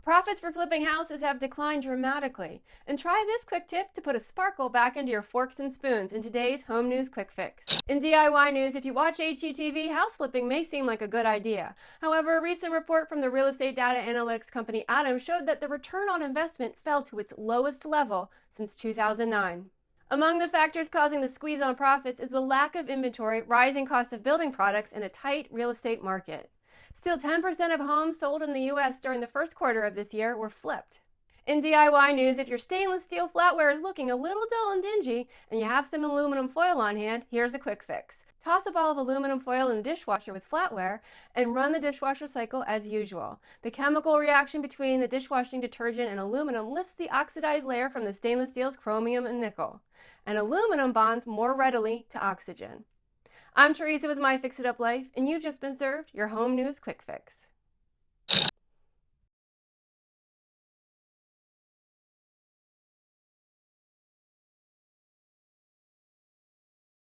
Profits for flipping houses have declined dramatically. And try this quick tip to put a sparkle back into your forks and spoons in today's Home News Quick Fix. In DIY news, if you watch HGTV, house flipping may seem like a good idea. However, a recent report from the real estate data analytics company Adam showed that the return on investment fell to its lowest level since 2009. Among the factors causing the squeeze on profits is the lack of inventory, rising cost of building products, and a tight real estate market. Still, 10% of homes sold in the U.S. during the first quarter of this year were flipped. In DIY news, if your stainless steel flatware is looking a little dull and dingy and you have some aluminum foil on hand, here's a quick fix. Toss a ball of aluminum foil in the dishwasher with flatware and run the dishwasher cycle as usual. The chemical reaction between the dishwashing detergent and aluminum lifts the oxidized layer from the stainless steel's chromium and nickel, and aluminum bonds more readily to oxygen. I'm Theresa with MyFixitUpLife, and you've just been served your Home News Quick Fix.